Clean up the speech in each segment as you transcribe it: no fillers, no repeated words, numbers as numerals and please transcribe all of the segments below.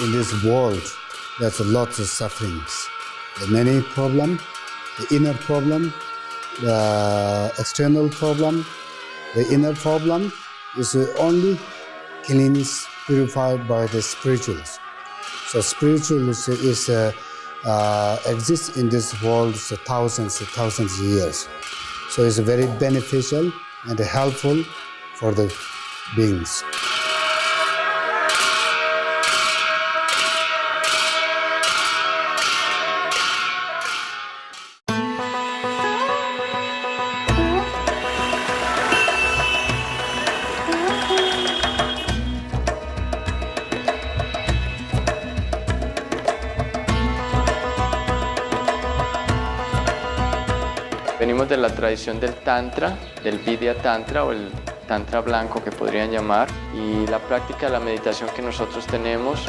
in this world, there's a lot of sufferings. The many problem, the inner problem, the external problem. The inner problem is only cleansed, purified by the spirituals. So spiritual exists in this world for thousands of years. So it's very beneficial and helpful for the beings. Venimos de la tradición del Tantra, del Vidya Tantra o el Tantra blanco que podrían llamar, y la práctica de la meditación que nosotros tenemos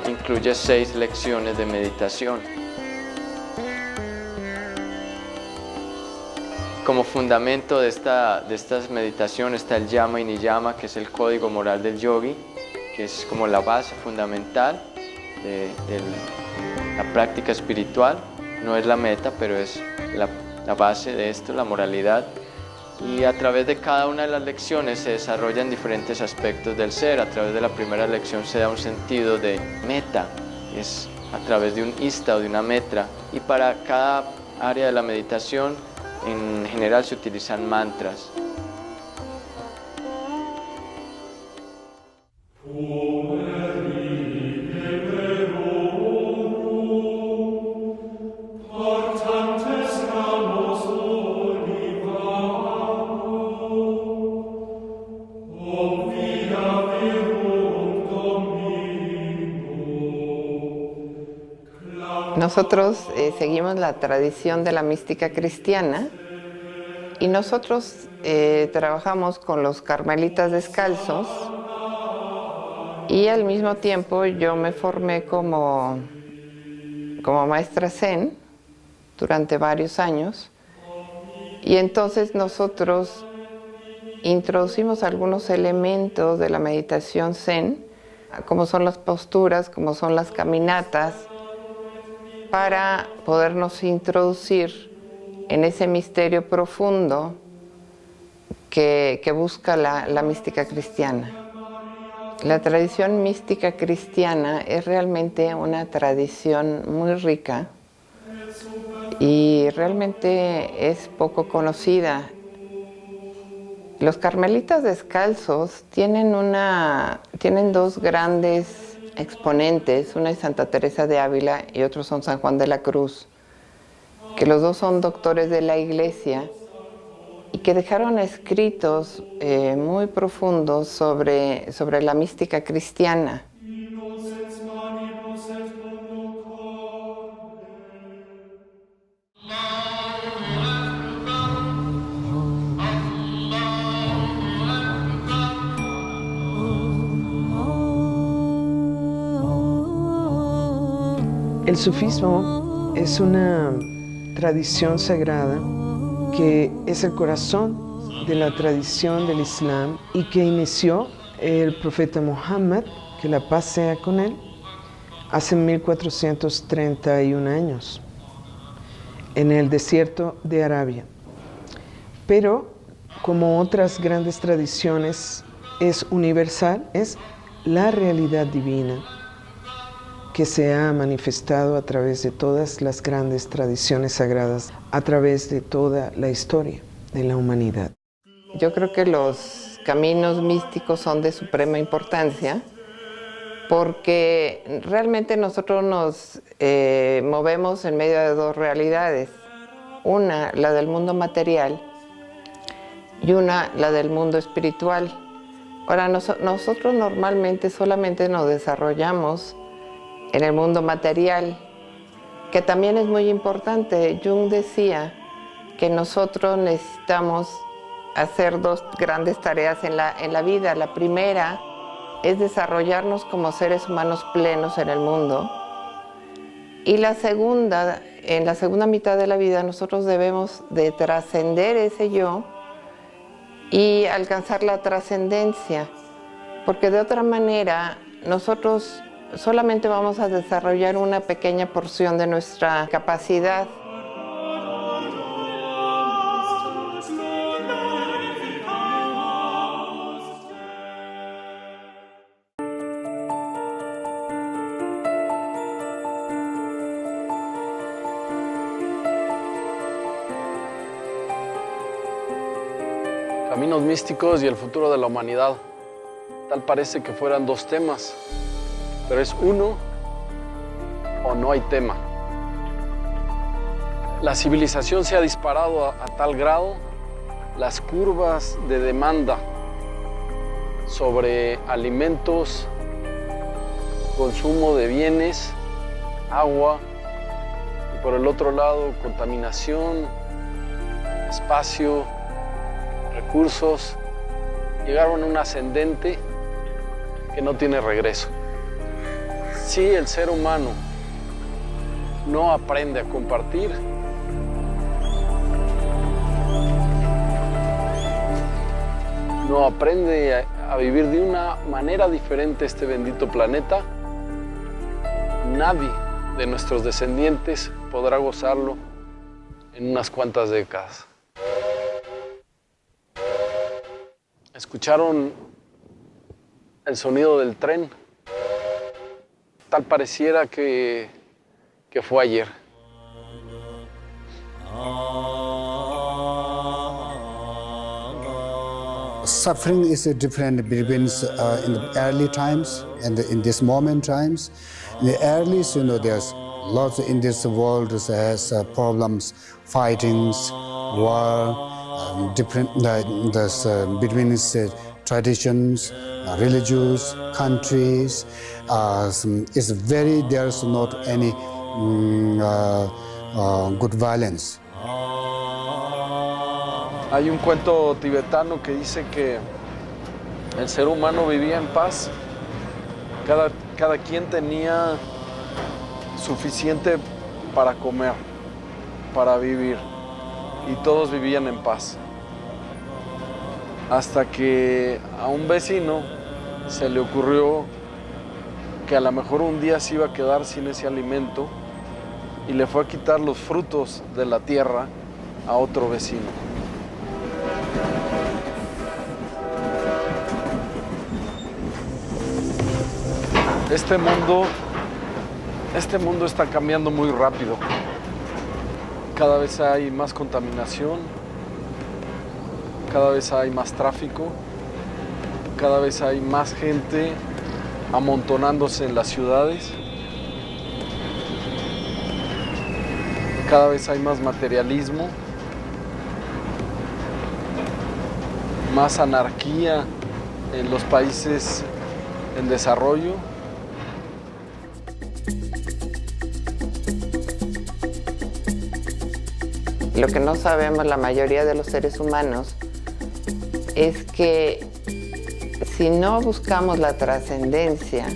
incluye 6 lecciones de meditación. Como fundamento de estas meditaciones está el Yama y Niyama, que es el código moral del yogi, que es como la base fundamental de la práctica espiritual. No es la meta, pero es la base de esto, la moralidad. Y a través de cada una de las lecciones se desarrollan diferentes aspectos del ser. A través de la primera lección se da un sentido de meta, es a través de un ista o de una metra. Y para cada área de la meditación, en general se utilizan mantras. Nosotros seguimos la tradición de la mística cristiana y nosotros trabajamos con los carmelitas descalzos, y al mismo tiempo yo me formé como maestra Zen durante varios años, y entonces nosotros introducimos algunos elementos de la meditación Zen, como son las posturas, como son las caminatas, para podernos introducir en ese misterio profundo que busca la mística cristiana. La tradición mística cristiana es realmente una tradición muy rica y realmente es poco conocida. Los carmelitas descalzos tienen 2 grandes exponentes, una es Santa Teresa de Ávila y otros son San Juan de la Cruz, que los dos son doctores de la Iglesia y que dejaron escritos muy profundos sobre la mística cristiana. El sufismo es una tradición sagrada que es el corazón de la tradición del Islam y que inició el profeta Muhammad, que la paz sea con él, hace 1431 años en el desierto de Arabia. Pero, como otras grandes tradiciones, es universal, es la realidad divina que se ha manifestado a través de todas las grandes tradiciones sagradas, a través de toda la historia de la humanidad. Yo creo que los caminos místicos son de suprema importancia porque realmente nosotros nos movemos en medio de 2 realidades. Una, la del mundo material, y una, la del mundo espiritual. Ahora, nosotros normalmente solamente nos desarrollamos en el mundo material, que también es muy importante. Jung decía que nosotros necesitamos hacer 2 grandes tareas en la vida. La primera es desarrollarnos como seres humanos plenos en el mundo. Y la segunda, en la segunda mitad de la vida, nosotros debemos de trascender ese yo y alcanzar la trascendencia, porque de otra manera nosotros solamente vamos a desarrollar una pequeña porción de nuestra capacidad. Caminos místicos y el futuro de la humanidad. Tal parece que fueran dos temas, pero es uno o no hay tema. La civilización se ha disparado a tal grado, las curvas de demanda sobre alimentos, consumo de bienes, agua, y por el otro lado contaminación, espacio, recursos, llegaron a un ascendente que no tiene regreso. Si el ser humano no aprende a compartir, no aprende a vivir de una manera diferente este bendito planeta, nadie de nuestros descendientes podrá gozarlo en unas cuantas décadas. ¿Escucharon el sonido del tren? Tal pareciera que fue ayer. Suffering is different between in the early times and in this moment times. In the early, there's lots in this world has problems, fightings, war. Different between traditions, religions, countries. It's very, there's not any good violence. Hay un cuento tibetano que dice que el ser humano vivía en paz. Cada quien tenía suficiente para comer, para vivir. Y todos vivían en paz. Hasta que a un vecino se le ocurrió que a lo mejor un día se iba a quedar sin ese alimento y le fue a quitar los frutos de la tierra a otro vecino. Este mundo está cambiando muy rápido. Cada vez hay más contaminación, cada vez hay más tráfico, cada vez hay más gente amontonándose en las ciudades, cada vez hay más materialismo, más anarquía en los países en desarrollo. Lo que no sabemos la mayoría de los seres humanos es que si no buscamos la trascendencia,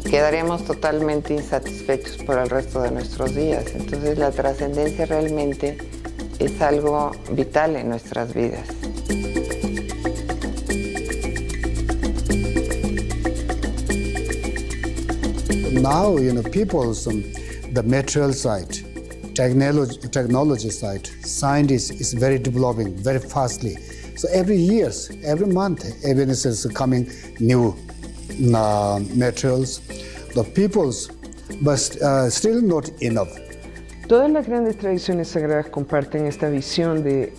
quedaremos totalmente insatisfechos por el resto de nuestros días. Entonces la trascendencia realmente es algo vital en nuestras vidas. Now, people's the material side, technology side, science is very developing very fastly. So every year, every month, evidence is coming new materials. The people's, but still not enough. Todas las grandes tradiciones sagradas comparten esta visión de,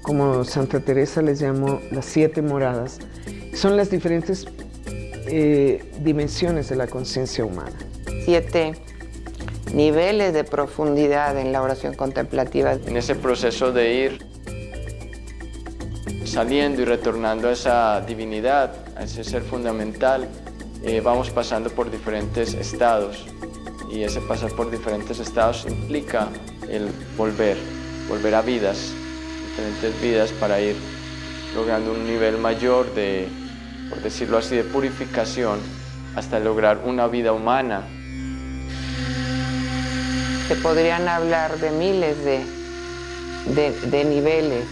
como Santa Teresa les llamó, las 7 moradas. Son las diferentes dimensiones de la conciencia humana. 7 niveles de profundidad en la oración contemplativa. En ese proceso de ir saliendo y retornando a esa divinidad, a ese ser fundamental, vamos pasando por diferentes estados. Y ese pasar por diferentes estados implica el volver a vidas, diferentes vidas, para ir logrando un nivel mayor de, por decirlo así, de purificación, hasta lograr una vida humana. Se podrían hablar de miles de niveles,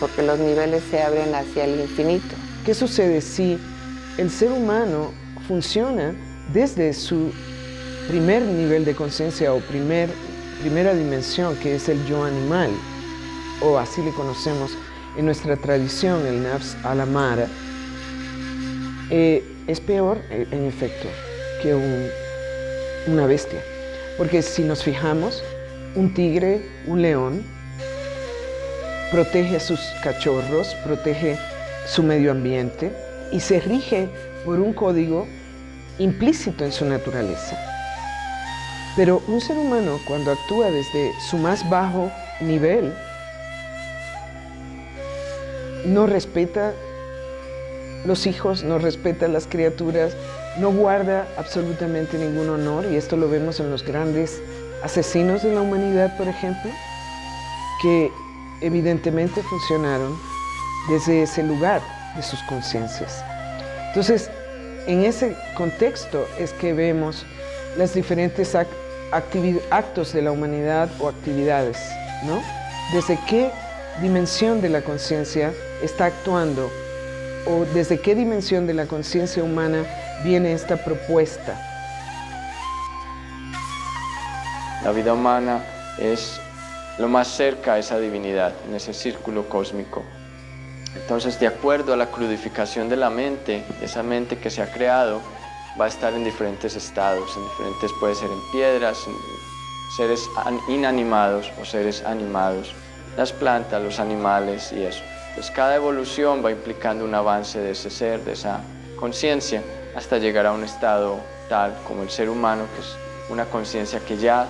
porque los niveles se abren hacia el infinito. ¿Qué sucede si el ser humano funciona desde su primer nivel de conciencia o primera dimensión, que es el yo animal, o así le conocemos en nuestra tradición, el Nafs al-Amara, es peor, en efecto, que una bestia. Porque si nos fijamos, un tigre, un león, protege a sus cachorros, protege su medio ambiente y se rige por un código implícito en su naturaleza. Pero un ser humano, cuando actúa desde su más bajo nivel, no respeta los hijos, no respeta las criaturas, no guarda absolutamente ningún honor, y esto lo vemos en los grandes asesinos de la humanidad, por ejemplo, que evidentemente funcionaron desde ese lugar de sus conciencias. Entonces, en ese contexto es que vemos las diferentes actos de la humanidad o actividades, ¿no? Desde qué dimensión de la conciencia está actuando o desde qué dimensión de la conciencia humana viene esta propuesta. La vida humana es lo más cerca a esa divinidad, en ese círculo cósmico. Entonces, de acuerdo a la crudificación de la mente, esa mente que se ha creado va a estar en diferentes estados, puede ser en piedras, en seres inanimados o seres animados, las plantas, los animales y eso. Entonces, cada evolución va implicando un avance de ese ser, de esa conciencia, hasta llegar a un estado tal como el ser humano, que es una conciencia que ya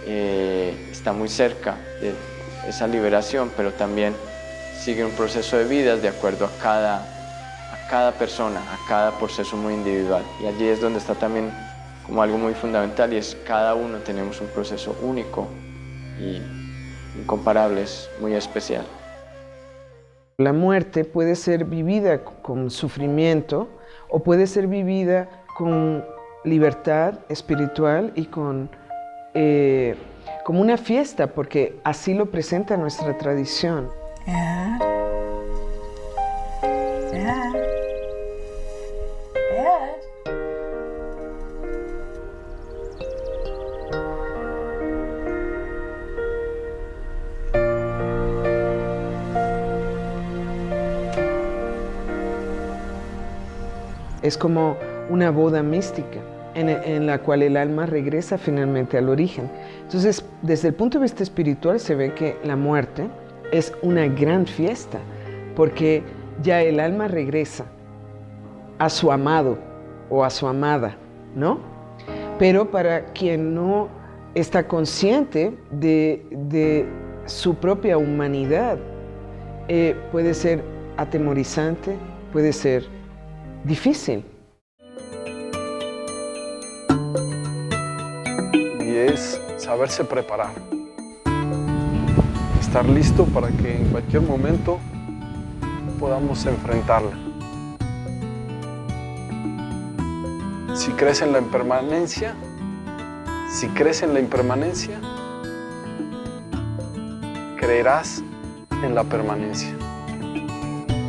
está muy cerca de esa liberación, pero también sigue un proceso de vidas de acuerdo a cada persona, a cada proceso muy individual. Y allí es donde está también como algo muy fundamental, y es cada uno tenemos un proceso único y incomparable, es muy especial. La muerte puede ser vivida con sufrimiento o puede ser vivida con libertad espiritual y como una fiesta, porque así lo presenta nuestra tradición. Es como una boda mística en la cual el alma regresa finalmente al origen. Entonces, desde el punto de vista espiritual se ve que la muerte es una gran fiesta, porque ya el alma regresa a su amado o a su amada, ¿no? Pero para quien no está consciente de su propia humanidad, puede ser atemorizante, puede ser difícil. Y es saberse preparar. Estar listo para que en cualquier momento podamos enfrentarla. Si crees en la impermanencia, creerás en la permanencia.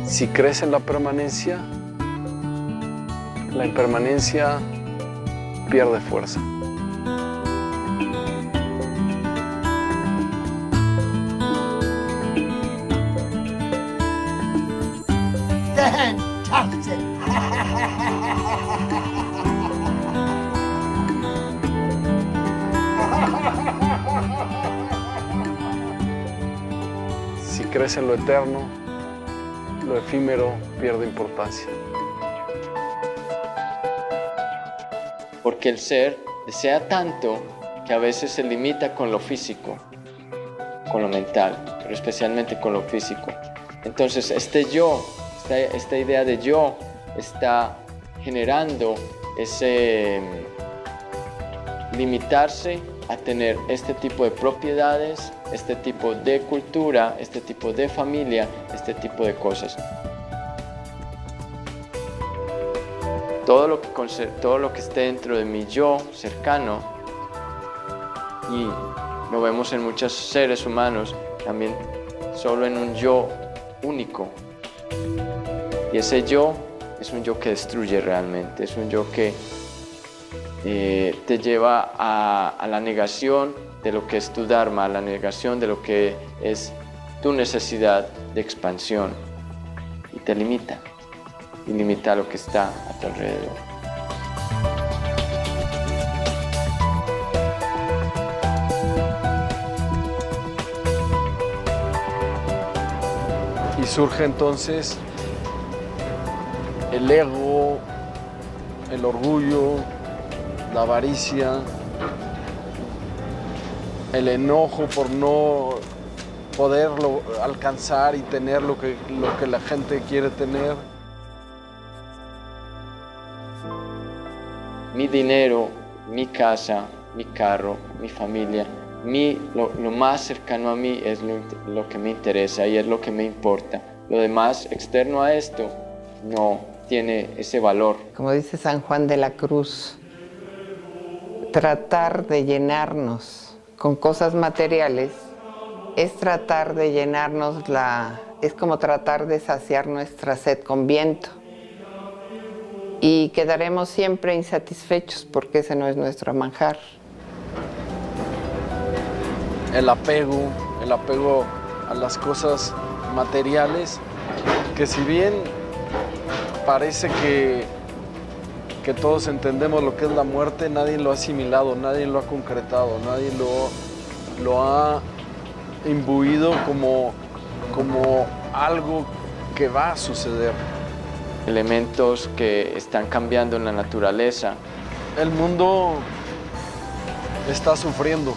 Si crees en la permanencia, la impermanencia pierde fuerza. Fantastic! Si crees en lo eterno, lo efímero pierde importancia. Porque el ser desea tanto que a veces se limita con lo físico, con lo mental, pero especialmente con lo físico. Entonces este yo, esta idea de yo está generando ese limitarse a tener este tipo de propiedades, este tipo de cultura, este tipo de familia, este tipo de cosas. Todo lo que esté dentro de mi yo cercano, y lo vemos en muchos seres humanos, también solo en un yo único. Y ese yo es un yo que destruye realmente, es un yo que te lleva a la negación de lo que es tu Dharma, a la negación de lo que es tu necesidad de expansión, y te limita, y limita lo que está a tu alrededor. Y surge entonces el ego, el orgullo, la avaricia, el enojo por no poderlo alcanzar y tener lo que la gente quiere tener. Mi dinero, mi casa, mi carro, mi familia, lo más cercano a mí es lo que me interesa y es lo que me importa. Lo demás externo a esto no tiene ese valor. Como dice San Juan de la Cruz, tratar de llenarnos con cosas materiales es tratar de llenarnos es como tratar de saciar nuestra sed con viento. Y quedaremos siempre insatisfechos porque ese no es nuestro manjar. El apego a las cosas materiales, que si bien parece que todos entendemos lo que es la muerte, nadie lo ha asimilado, nadie lo ha concretado, nadie lo ha imbuido como algo que va a suceder. Elementos que están cambiando en la naturaleza. El mundo está sufriendo.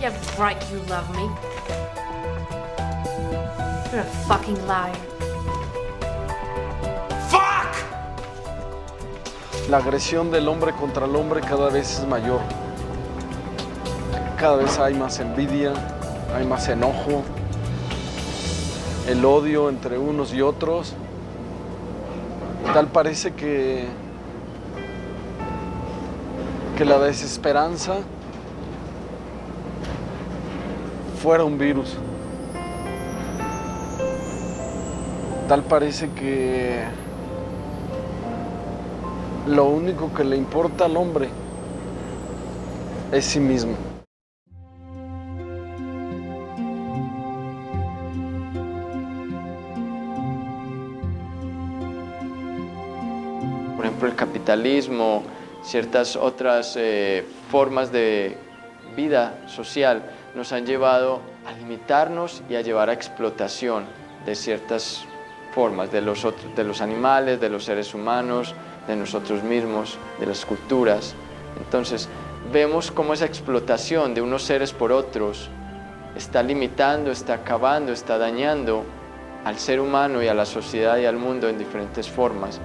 You're right, you love me. You're a fucking liar. ¡Fuck! La agresión del hombre contra el hombre cada vez es mayor. Cada vez hay más envidia, hay más enojo, el odio entre unos y otros. Tal parece que la desesperanza fuera un virus. Tal parece que lo único que le importa al hombre es sí mismo. Por ejemplo, el capitalismo, ciertas otras formas de vida social nos han llevado a limitarnos y a llevar a explotación de ciertas formas, de los animales, de los seres humanos, de nosotros mismos, de las culturas. Entonces, vemos cómo esa explotación de unos seres por otros está limitando, está acabando, está dañando al ser humano y a la sociedad y al mundo en diferentes formas.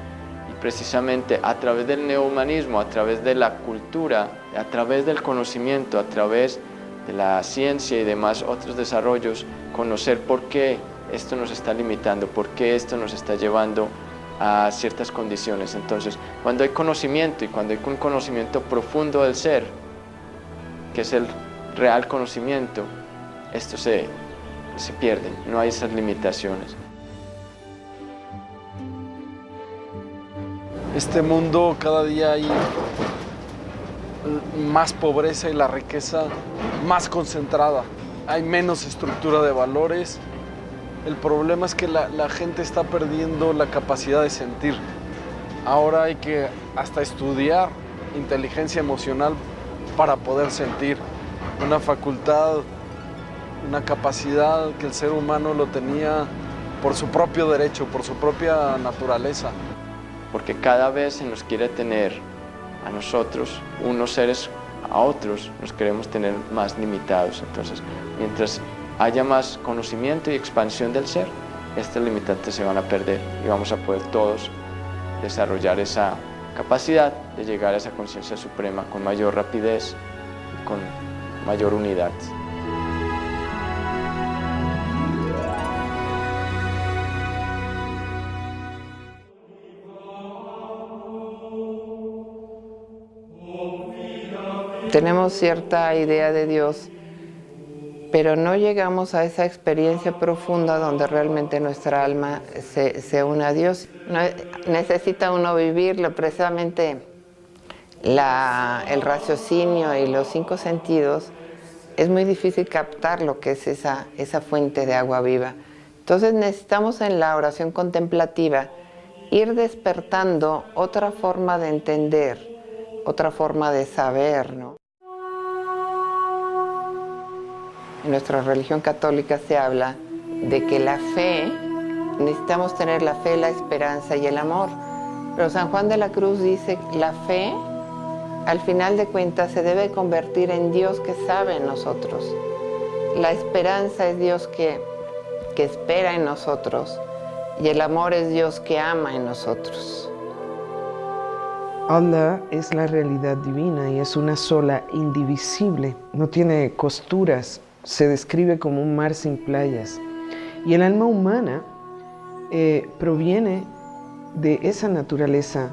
Y precisamente a través del neohumanismo, a través de la cultura, a través del conocimiento, a través de la ciencia y demás otros desarrollos, conocer por qué esto nos está limitando, por qué esto nos está llevando a ciertas condiciones. Entonces, cuando hay conocimiento y cuando hay un conocimiento profundo del ser, que es el real conocimiento, esto se pierde, no hay esas limitaciones. Este mundo cada día hay más pobreza y la riqueza más concentrada. Hay menos estructura de valores. El problema es que la gente está perdiendo la capacidad de sentir. Ahora hay que hasta estudiar inteligencia emocional para poder sentir. Una facultad, una capacidad que el ser humano lo tenía por su propio derecho, por su propia naturaleza. Porque cada vez se nos quiere tener a nosotros, unos seres a otros, nos queremos tener más limitados. Entonces, mientras haya más conocimiento y expansión del ser, estas limitantes se van a perder y vamos a poder todos desarrollar esa capacidad de llegar a esa conciencia suprema con mayor rapidez y con mayor unidad. Tenemos cierta idea de Dios pero no llegamos a esa experiencia profunda donde realmente nuestra alma se une a Dios. Necesita uno vivirlo, precisamente el raciocinio y los 5 sentidos. Es muy difícil captar lo que es esa fuente de agua viva. Entonces necesitamos en la oración contemplativa ir despertando otra forma de entender, otra forma de saber, ¿no? En nuestra religión católica se habla de que la fe, necesitamos tener la fe, la esperanza y el amor. Pero San Juan de la Cruz dice que la fe, al final de cuentas, se debe convertir en Dios que sabe en nosotros. La esperanza es Dios que espera en nosotros y el amor es Dios que ama en nosotros. Allah es la realidad divina y es una sola, indivisible, no tiene costuras, se describe como un mar sin playas. Y el alma humana proviene de esa naturaleza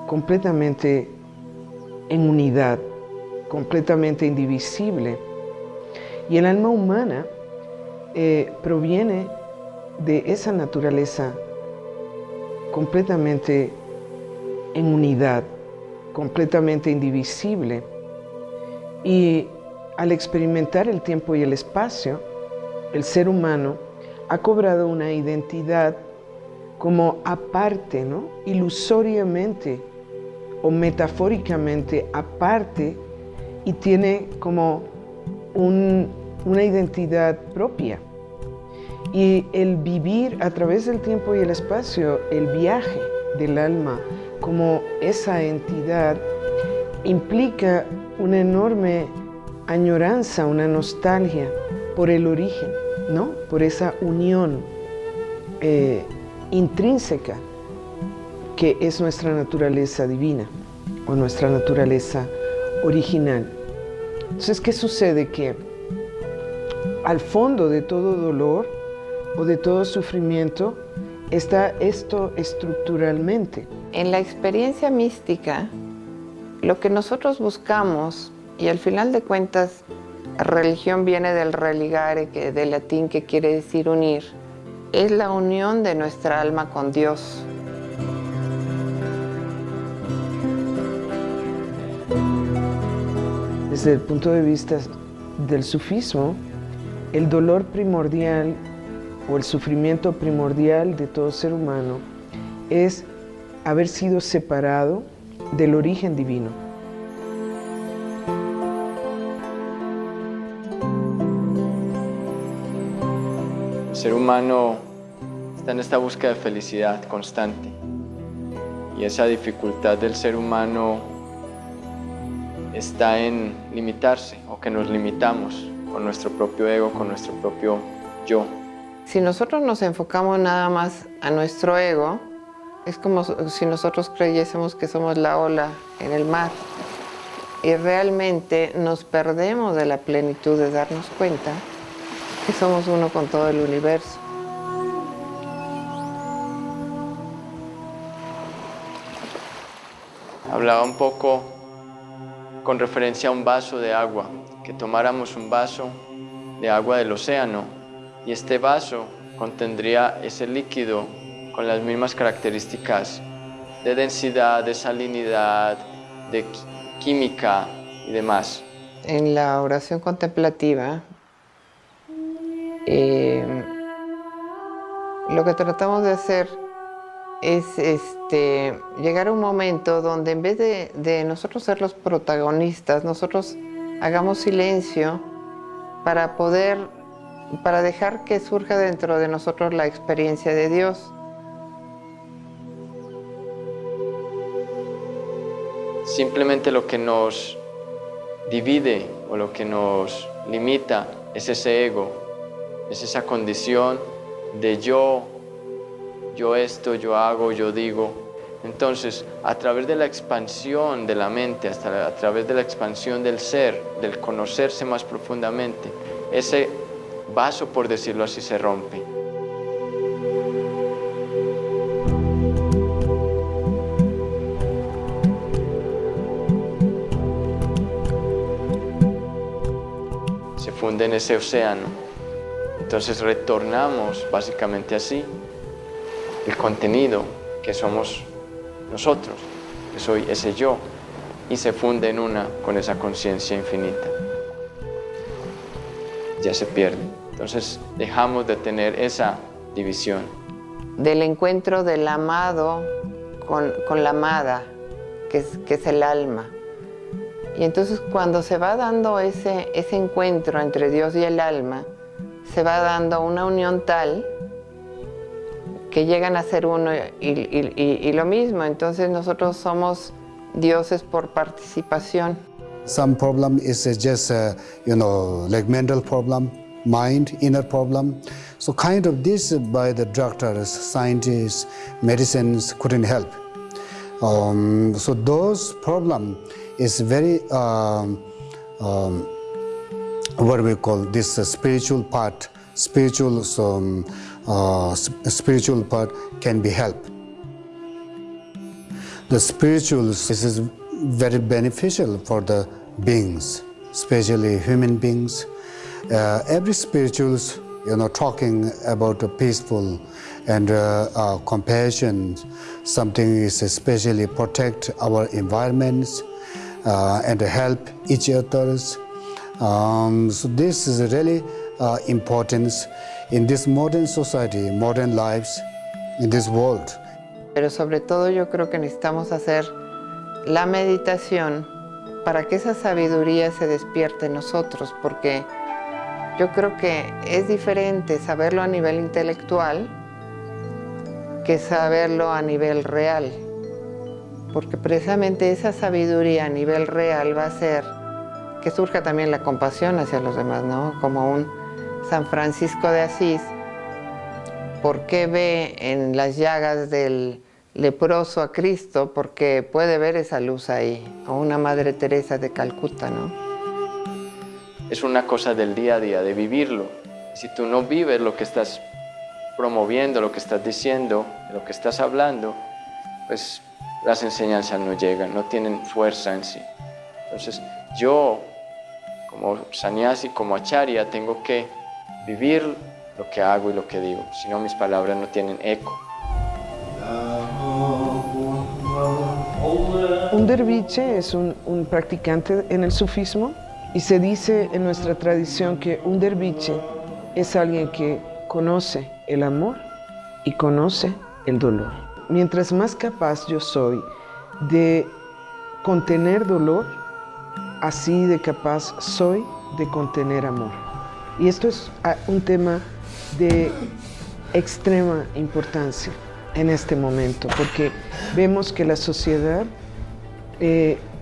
completamente en unidad, completamente indivisible. Y el alma humana proviene de esa naturaleza completamente en unidad, completamente indivisible. Y al experimentar el tiempo y el espacio, el ser humano ha cobrado una identidad como aparte, ¿no? Ilusoriamente o metafóricamente aparte, y tiene como una identidad propia. Y el vivir a través del tiempo y el espacio, el viaje del alma como esa entidad, implica una enorme añoranza, una nostalgia por el origen, ¿no? Por esa unión intrínseca que es nuestra naturaleza divina o nuestra naturaleza original. Entonces, ¿qué sucede? Que al fondo de todo dolor o de todo sufrimiento está esto estructuralmente. En la experiencia mística, lo que nosotros buscamos, y al final de cuentas, religión viene del religare, del latín, que quiere decir unir, es la unión de nuestra alma con Dios. Desde el punto de vista del sufismo, el dolor primordial o el sufrimiento primordial de todo ser humano es haber sido separado del origen divino. El ser humano está en esta búsqueda de felicidad constante, y esa dificultad del ser humano está en limitarse, o que nos limitamos con nuestro propio ego, con nuestro propio yo. Si nosotros nos enfocamos nada más a nuestro ego, es como si nosotros creyésemos que somos la ola en el mar, y realmente nos perdemos de la plenitud de darnos cuenta que somos uno con todo el universo. Hablaba un poco con referencia a un vaso de agua, que tomáramos un vaso de agua del océano, y este vaso contendría ese líquido con las mismas características de densidad, de salinidad, de química y demás. En la oración contemplativa, lo que tratamos de hacer es llegar a un momento donde en vez de nosotros ser los protagonistas, nosotros hagamos silencio para dejar que surja dentro de nosotros la experiencia de Dios. Simplemente lo que nos divide o lo que nos limita es ese ego, es esa condición de yo esto, yo hago, yo digo. Entonces, a través de la expansión de la mente, a través de la expansión del ser, del conocerse más profundamente, ese vaso, por decirlo así, se rompe. se funde en ese océano. Entonces retornamos básicamente así el contenido que somos nosotros, que soy ese yo, y se funde en una con esa conciencia infinita. Ya se pierde. Entonces dejamos de tener esa división. Del encuentro del amado con la amada, que es el alma. Y entonces cuando se va dando ese encuentro entre Dios y el alma, se va dando una unión tal que llegan a ser uno y lo mismo. Entonces nosotros somos dioses por participación. Some problem is just, like mental problem, mind, inner problem. So kind of this by the doctors, scientists, medicines couldn't help. So those problem is very, what we call this spiritual part, spiritual part can be helped. The spirituals, this is very beneficial for the beings, especially human beings. Every spirituals, talking about a peaceful and compassion, something is especially protect our environments and help each others. So this is really importance in this modern society, modern lives, in this world. Pero sobre todo yo creo que necesitamos hacer la meditación para que esa sabiduría se despierte en nosotros, porque yo creo que es diferente saberlo a nivel intelectual que saberlo a nivel real, porque precisamente esa sabiduría a nivel real va a hacer que surja también la compasión hacia los demás, ¿no? Como un San Francisco de Asís, ¿por qué ve en las llagas del leproso a Cristo? Porque puede ver esa luz ahí, o una Madre Teresa de Calcuta, ¿no? Es una cosa del día a día, de vivirlo. Si tú no vives lo que estás promoviendo, lo que estás diciendo, lo que estás hablando, pues las enseñanzas no llegan, no tienen fuerza en sí. Entonces yo, como sannyasi, como acharya, tengo que vivir lo que hago y lo que digo, si no mis palabras no tienen eco. Un derviche es un practicante en el sufismo y se dice en nuestra tradición que un derviche es alguien que conoce el amor y conoce el dolor. Mientras más capaz yo soy de contener dolor, así de capaz soy de contener amor. Y esto es un tema de extrema importancia en este momento, porque vemos que la sociedad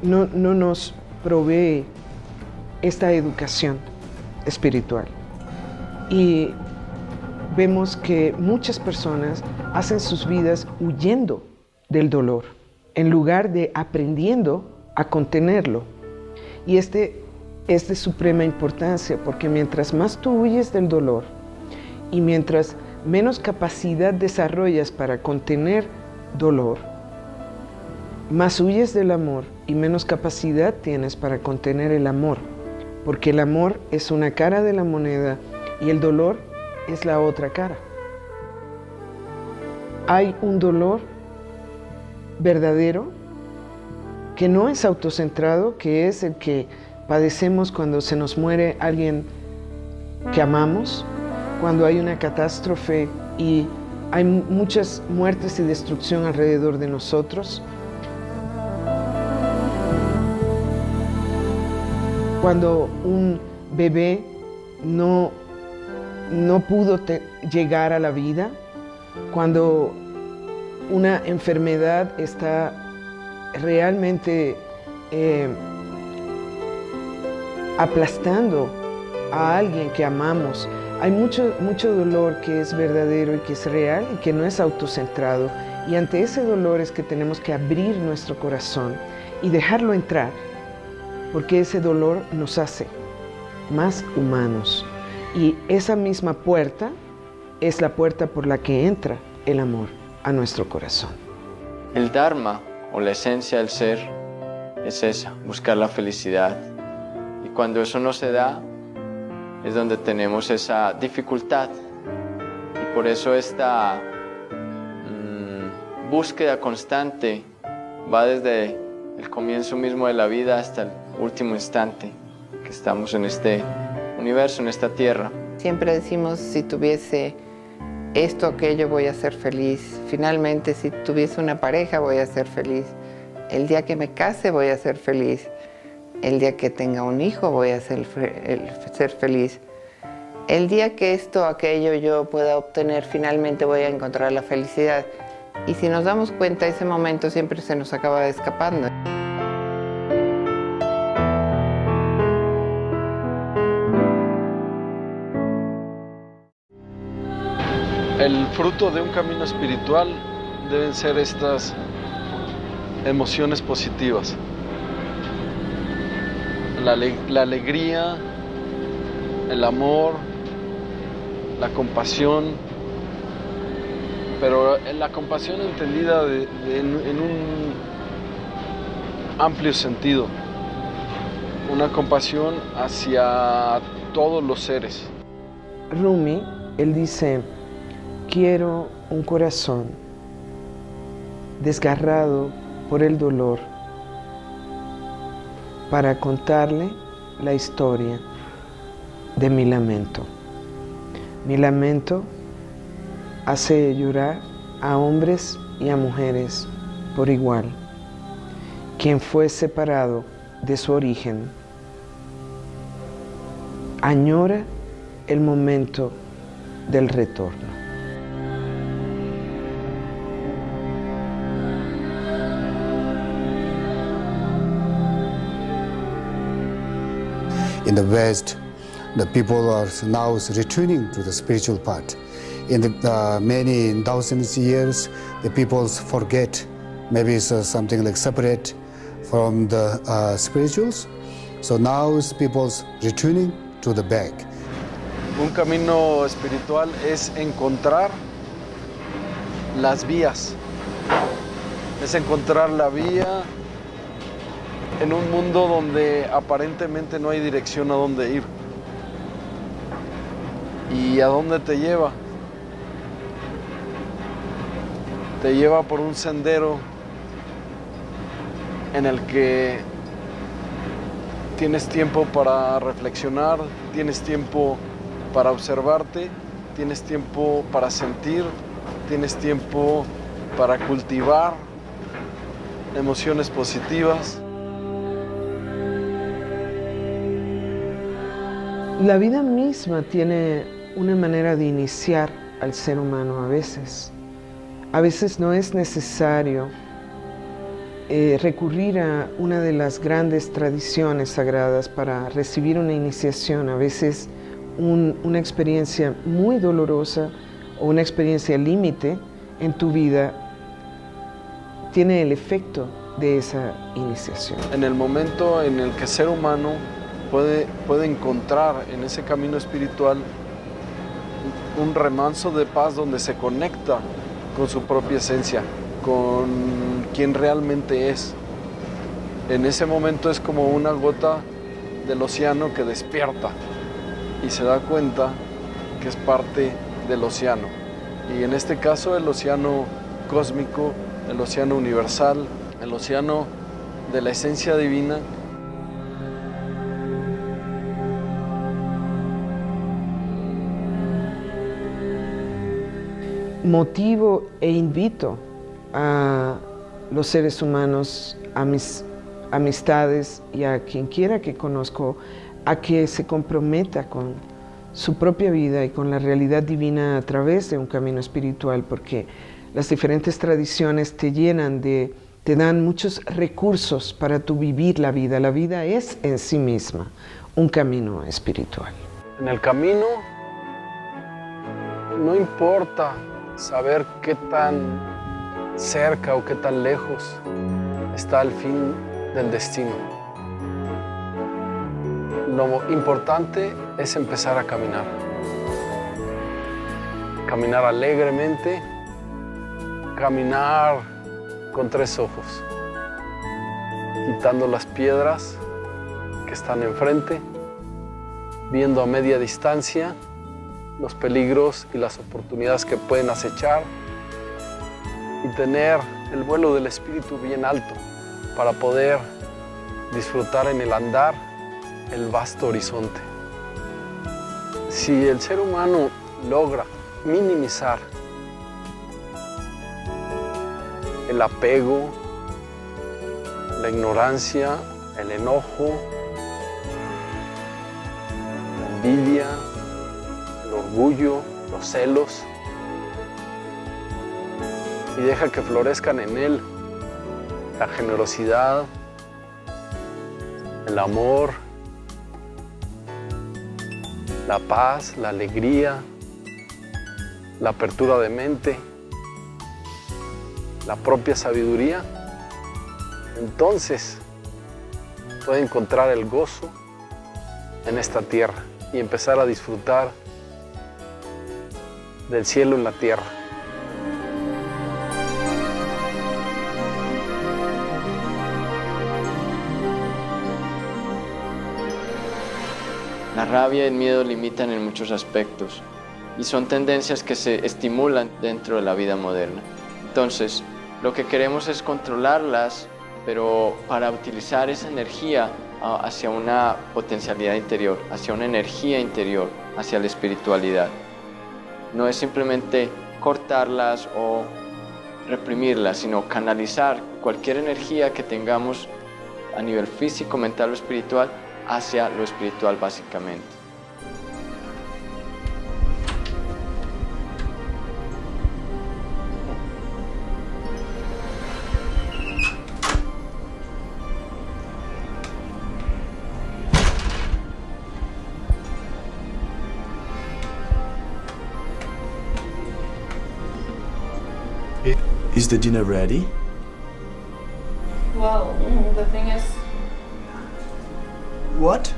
no nos provee esta educación espiritual. Y vemos que muchas personas hacen sus vidas huyendo del dolor, en lugar de aprendiendo a contenerlo. Y este es de suprema importancia, porque mientras más tú huyes del dolor y mientras menos capacidad desarrollas para contener dolor, más huyes del amor y menos capacidad tienes para contener el amor, porque el amor es una cara de la moneda y el dolor es la otra cara. Hay un dolor verdadero que no es autocentrado, que es el que padecemos cuando se nos muere alguien que amamos, cuando hay una catástrofe y hay muchas muertes y destrucción alrededor de nosotros, cuando un bebé no pudo llegar a la vida, cuando una enfermedad está realmente aplastando a alguien que amamos. Hay mucho dolor que es verdadero y que es real y que no es autocentrado. Y ante ese dolor es que tenemos que abrir nuestro corazón y dejarlo entrar, porque ese dolor nos hace más humanos. Y esa misma puerta es la puerta por la que entra el amor a nuestro corazón. El Dharma, o la esencia del ser, es esa, buscar la felicidad. Y cuando eso no se da, es donde tenemos esa dificultad. Y por eso esta búsqueda constante va desde el comienzo mismo de la vida hasta el último instante que estamos en este universo, en esta tierra. Siempre decimos, si tuviese esto, aquello, voy a ser feliz. Finalmente, si tuviese una pareja, voy a ser feliz. El día que me case, voy a ser feliz. El día que tenga un hijo, voy a ser feliz. El día que esto, aquello, yo pueda obtener, finalmente voy a encontrar la felicidad. Y si nos damos cuenta, ese momento siempre se nos acaba escapando. El fruto de un camino espiritual deben ser estas emociones positivas. La alegría, el amor, la compasión, pero la compasión entendida en un amplio sentido, una compasión hacia todos los seres. Rumi, él dice, quiero un corazón desgarrado por el dolor para contarle la historia de mi lamento. Mi lamento hace llorar a hombres y a mujeres por igual. Quien fue separado de su origen añora el momento del retorno. In the West, the people are now returning to the spiritual part. In the many thousands of years, the people forget, maybe it's something like separate from the spirituals. So now people's returning to the back. Un camino espiritual es encontrar las vías, es encontrar la vía en un mundo donde aparentemente no hay dirección a dónde ir. ¿Y a dónde te lleva? Te lleva por un sendero en el que tienes tiempo para reflexionar, tienes tiempo para observarte, tienes tiempo para sentir, tienes tiempo para cultivar emociones positivas. La vida misma tiene una manera de iniciar al ser humano a veces. A veces no es necesario recurrir a una de las grandes tradiciones sagradas para recibir una iniciación. A veces una experiencia muy dolorosa o una experiencia límite en tu vida tiene el efecto de esa iniciación. En el momento en el que el ser humano puede encontrar en ese camino espiritual un remanso de paz donde se conecta con su propia esencia, con quien realmente es. En ese momento es como una gota del océano que despierta y se da cuenta que es parte del océano. Y en este caso el océano cósmico, el océano universal, el océano de la esencia divina. Motivo e invito a los seres humanos, a mis amistades y a quien quiera que conozco, a que se comprometa con su propia vida y con la realidad divina a través de un camino espiritual, porque las diferentes tradiciones te llenan te dan muchos recursos para tu vivir la vida. La vida es en sí misma un camino espiritual. En el camino no importa saber qué tan cerca o qué tan lejos está el fin del destino. Lo importante es empezar a caminar. Caminar alegremente, caminar con 3 ojos, quitando las piedras que están enfrente viendo a media distancia los peligros y las oportunidades que pueden acechar y tener el vuelo del espíritu bien alto para poder disfrutar en el andar el vasto horizonte. Si el ser humano logra minimizar el apego, la ignorancia, el enojo, la envidia, el orgullo, los celos, y deja que florezcan en él la generosidad, el amor, la paz, la alegría, la apertura de mente, la propia sabiduría, entonces puede encontrar el gozo en esta tierra y empezar a disfrutar del cielo en la tierra. La rabia y el miedo limitan en muchos aspectos y son tendencias que se estimulan dentro de la vida moderna. Entonces, lo que queremos es controlarlas, pero para utilizar esa energía hacia una potencialidad interior, hacia una energía interior, hacia la espiritualidad. No es simplemente cortarlas o reprimirlas, sino canalizar cualquier energía que tengamos a nivel físico, mental o espiritual hacia lo espiritual básicamente. Is the dinner ready? Well, the thing is, What?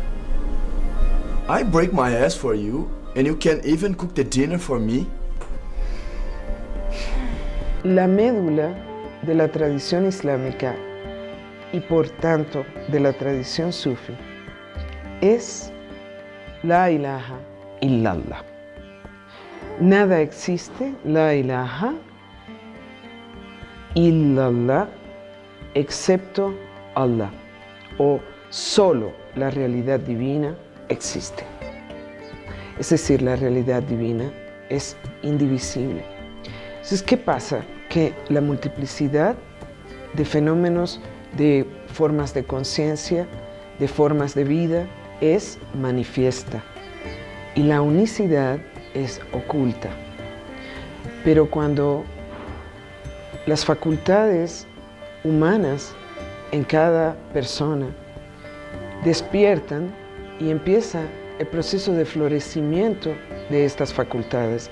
I break my ass for you, and you can't even cook the dinner for me? La médula de la tradición islámica y por tanto de la tradición sufi es la ilaha illallah. Nada existe, la ilaha illallah, excepto Allah, o solo la realidad divina existe. Es decir, la realidad divina es indivisible. Entonces, ¿qué pasa? Que la multiplicidad de fenómenos, de formas de conciencia, de formas de vida, es manifiesta y la unicidad es oculta. Pero cuando las facultades humanas en cada persona despiertan y empieza el proceso de florecimiento de estas facultades,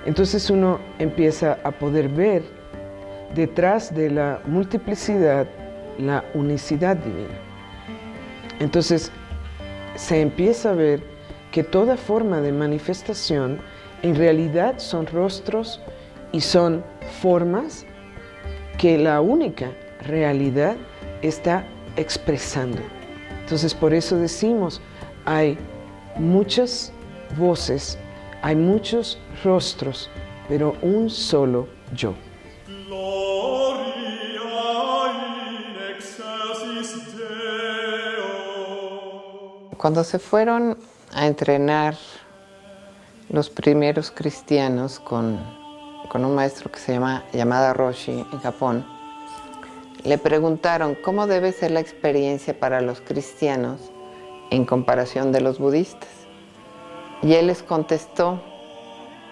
entonces uno empieza a poder ver detrás de la multiplicidad la unicidad divina. Entonces se empieza a ver que toda forma de manifestación en realidad son rostros y son formas que la única realidad está expresando. Entonces por eso decimos, hay muchas voces, hay muchos rostros, pero un solo yo. Cuando se fueron a entrenar los primeros cristianos con un maestro que se llama Yamada Roshi en Japón, le preguntaron cómo debe ser la experiencia para los cristianos en comparación de los budistas. Y él les contestó,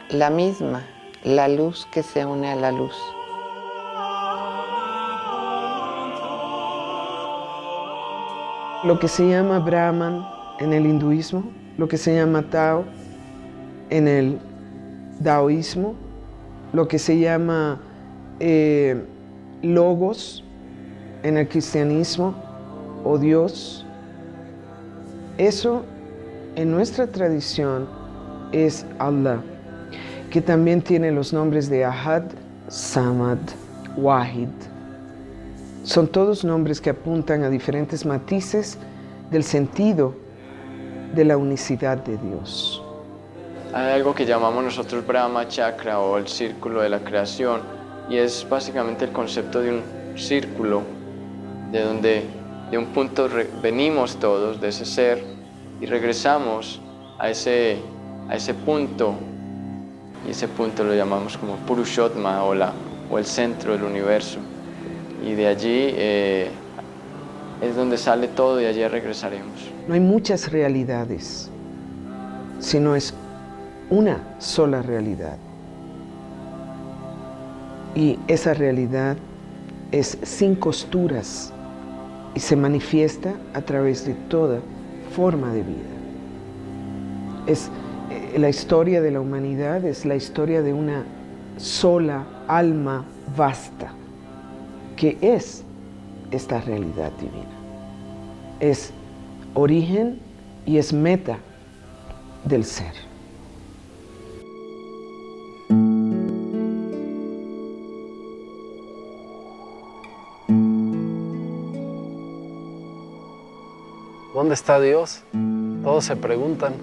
la misma, la luz que se une a la luz. Lo que se llama Brahman en el hinduismo, lo que se llama Tao en el daoísmo, lo que se llama Logos en el cristianismo o Dios, eso en nuestra tradición es Allah, que también tiene los nombres de Ahad, Samad, Wahid. Son todos nombres que apuntan a diferentes matices del sentido de la unicidad de Dios. Hay algo que llamamos nosotros Brahma Chakra o el círculo de la creación, y es básicamente el concepto de un círculo de donde de un punto venimos todos, de ese ser, y regresamos a ese punto, y ese punto lo llamamos como Purushottama o el centro del universo, y de allí es donde sale todo y allí regresaremos. No hay muchas realidades, sino es una sola realidad. Y esa realidad es sin costuras y se manifiesta a través de toda forma de vida. La historia de la humanidad es la historia de una sola alma vasta, que es esta realidad divina. Es origen y es meta del ser. ¿Dónde está Dios? Todos se preguntan.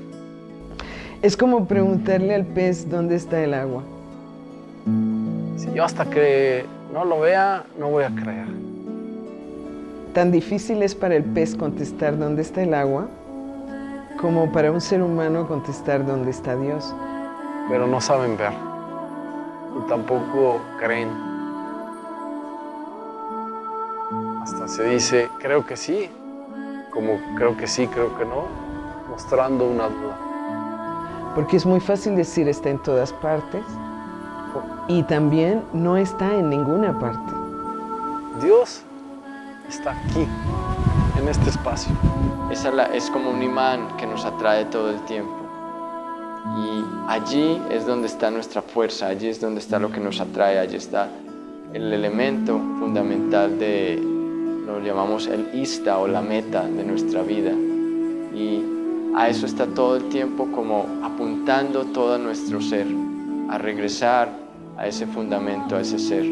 Es como preguntarle al pez dónde está el agua. Si yo hasta que no lo vea, no voy a creer. Tan difícil es para el pez contestar dónde está el agua, como para un ser humano contestar dónde está Dios. Pero no saben ver y tampoco creen. Hasta se dice, creo que sí, como creo que sí, creo que no, mostrando una duda. Porque es muy fácil decir está en todas partes y también no está en ninguna parte. Dios está aquí, en este espacio. Es como un imán que nos atrae todo el tiempo. Y allí es donde está nuestra fuerza, allí es donde está lo que nos atrae, allí está el elemento fundamental lo llamamos el ista o la meta de nuestra vida. Y a eso está todo el tiempo como apuntando todo nuestro ser, a regresar a ese fundamento, a ese ser.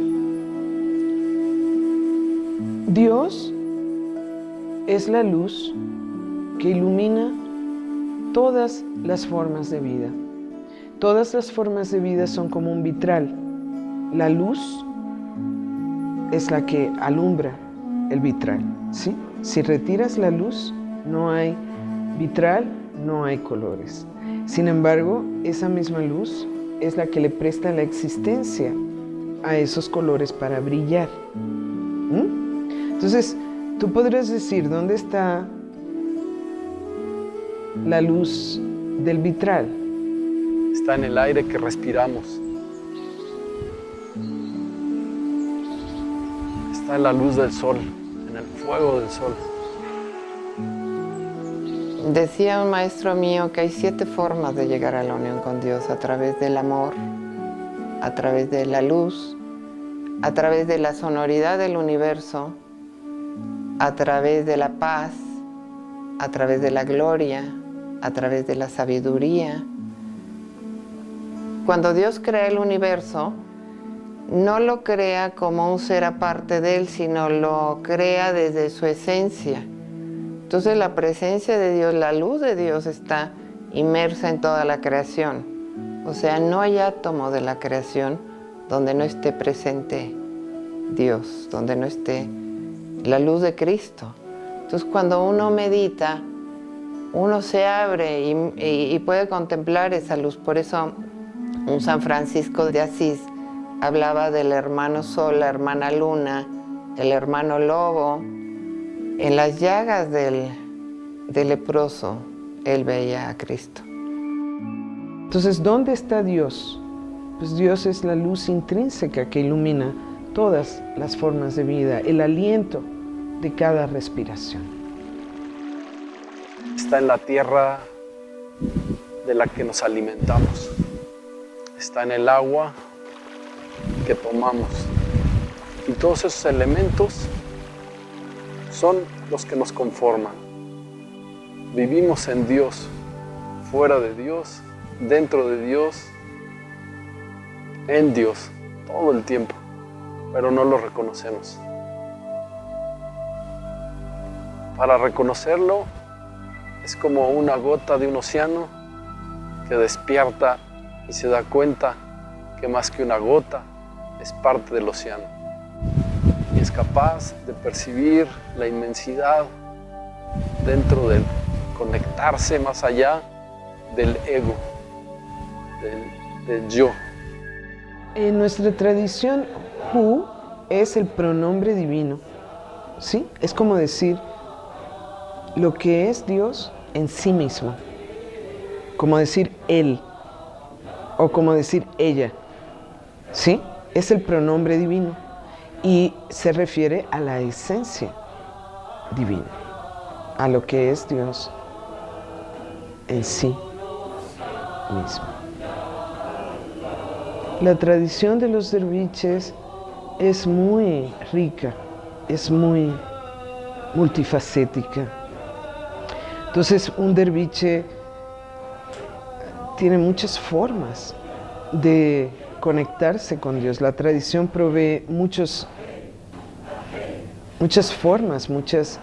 Dios es la luz que ilumina todas las formas de vida. Todas las formas de vida son como un vitral. La luz es la que alumbra el vitral, ¿sí? Si retiras la luz, no hay vitral, no hay colores. Sin embargo, esa misma luz es la que le presta la existencia a esos colores para brillar. Entonces, tú podrías decir, ¿dónde está la luz del vitral? Está en el aire que respiramos. Está en la luz del sol, en el fuego del sol. Decía un maestro mío que hay 7 formas de llegar a la unión con Dios: a través del amor, a través de la luz, a través de la sonoridad del universo, a través de la paz, a través de la gloria, a través de la sabiduría. Cuando Dios crea el universo, no lo crea como un ser aparte de Él, sino lo crea desde su esencia. Entonces la presencia de Dios, la luz de Dios está inmersa en toda la creación. O sea, no hay átomo de la creación donde no esté presente Dios, donde no esté la luz de Cristo. Entonces cuando uno medita, uno se abre y puede contemplar esa luz. Por eso un San Francisco de Asís hablaba del hermano sol, la hermana luna, el hermano lobo. En las llagas del leproso, él veía a Cristo. Entonces, ¿dónde está Dios? Pues Dios es la luz intrínseca que ilumina todas las formas de vida, el aliento de cada respiración. Está en la tierra de la que nos alimentamos. Está en el agua que tomamos. Y todos esos elementos son los que nos conforman. Vivimos en Dios, fuera de Dios, dentro de Dios, en Dios, todo el tiempo, pero no lo reconocemos. Para reconocerlo es como una gota de un océano que despierta y se da cuenta que más que una gota es parte del océano y es capaz de percibir la inmensidad dentro de él, conectarse más allá del ego, del yo. En nuestra tradición, Hu es el pronombre divino, ¿sí? Es como decir lo que es Dios en sí mismo, como decir Él o como decir ella, ¿sí? Es el pronombre divino y se refiere a la esencia divina, a lo que es Dios en sí mismo. La tradición de los derviches es muy rica, es muy multifacética. Entonces, un derviche tiene muchas formas de conectarse con Dios. La tradición provee muchas formas, muchas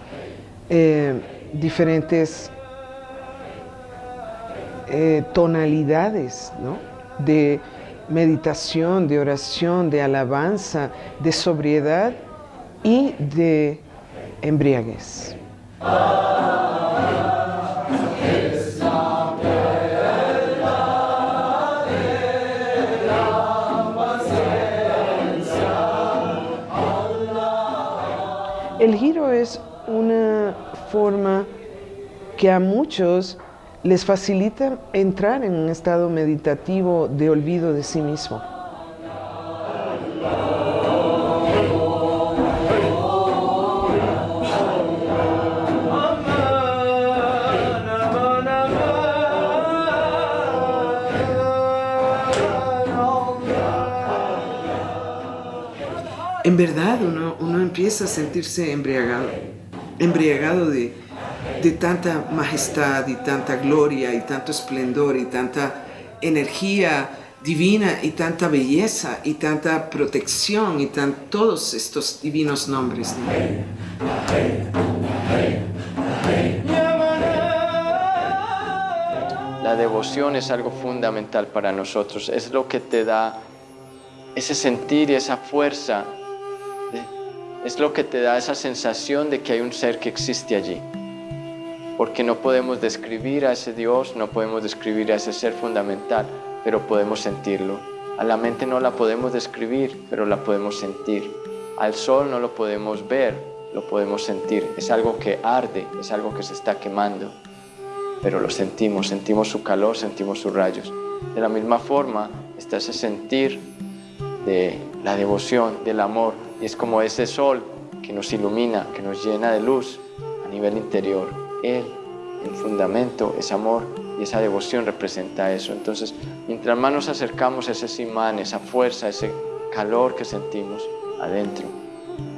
diferentes tonalidades, ¿no? De meditación, de oración, de alabanza, de sobriedad y de embriaguez. El giro es una forma que a muchos les facilita entrar en un estado meditativo de olvido de sí mismo. En verdad uno empieza a sentirse embriagado de tanta majestad y tanta gloria y tanto esplendor y tanta energía divina y tanta belleza y tanta protección y todos estos divinos nombres, ¿no? La devoción es algo fundamental para nosotros, es lo que te da ese sentir y esa fuerza, es lo que te da esa sensación de que hay un ser que existe allí. Porque no podemos describir a ese Dios, no podemos describir a ese ser fundamental, pero podemos sentirlo. A la mente no la podemos describir, pero la podemos sentir. Al sol no lo podemos ver, lo podemos sentir. Es algo que arde, es algo que se está quemando, pero lo sentimos su calor, sentimos sus rayos. De la misma forma está ese sentir de la devoción, del amor, y es como ese sol que nos ilumina, que nos llena de luz a nivel interior. Él, el fundamento, es amor, y esa devoción representa eso. Entonces, mientras más nos acercamos a ese imán, esa fuerza, ese calor que sentimos adentro,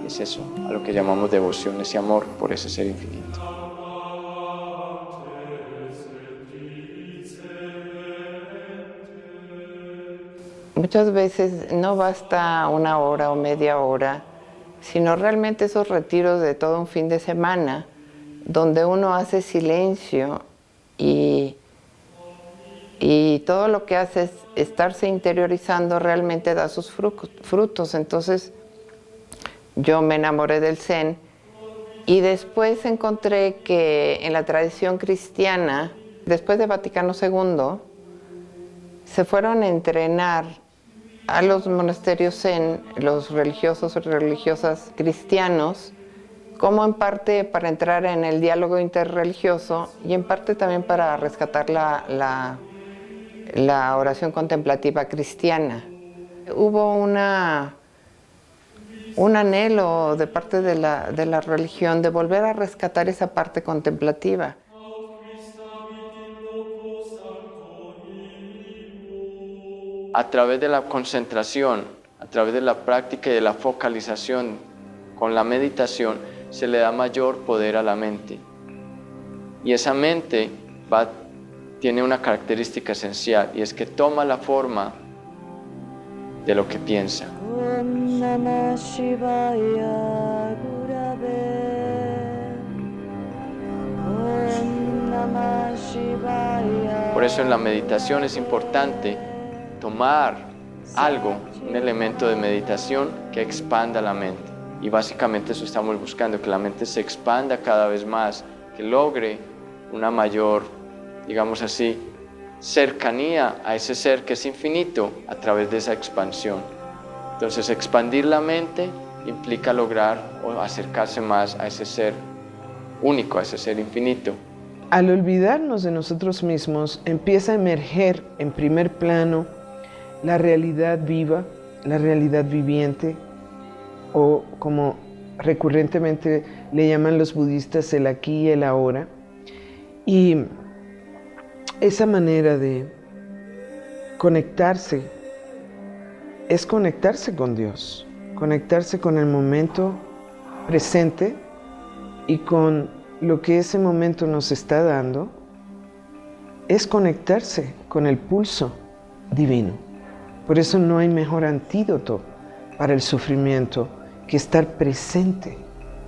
es eso, a lo que llamamos devoción, ese amor por ese ser infinito. Muchas veces no basta una hora o media hora, sino realmente esos retiros de todo un fin de semana, donde uno hace silencio y todo lo que hace es estarse interiorizando, realmente da sus frutos. Entonces yo me enamoré del Zen y después encontré que en la tradición cristiana, después de Vaticano II, se fueron a entrenar a los monasterios Zen, los religiosos y religiosas cristianos, como en parte para entrar en el diálogo interreligioso y en parte también para rescatar la oración contemplativa cristiana. Hubo un anhelo de parte de la religión de volver a rescatar esa parte contemplativa. A través de la concentración, a través de la práctica y de la focalización con la meditación, se le da mayor poder a la mente. Y esa mente tiene una característica esencial, y es que toma la forma de lo que piensa. Por eso en la meditación es importante tomar algo, un elemento de meditación que expanda la mente. Y básicamente eso estamos buscando, que la mente se expanda cada vez más, que logre una mayor, digamos así, cercanía a ese ser que es infinito a través de esa expansión. Entonces, expandir la mente implica lograr o acercarse más a ese ser único, a ese ser infinito. Al olvidarnos de nosotros mismos, empieza a emerger en primer plano la realidad viva, la realidad viviente, o como recurrentemente le llaman los budistas, el aquí y el ahora. Y esa manera de conectarse es conectarse con Dios, conectarse con el momento presente y con lo que ese momento nos está dando, es conectarse con el pulso divino. Por eso no hay mejor antídoto para el sufrimiento que estar presente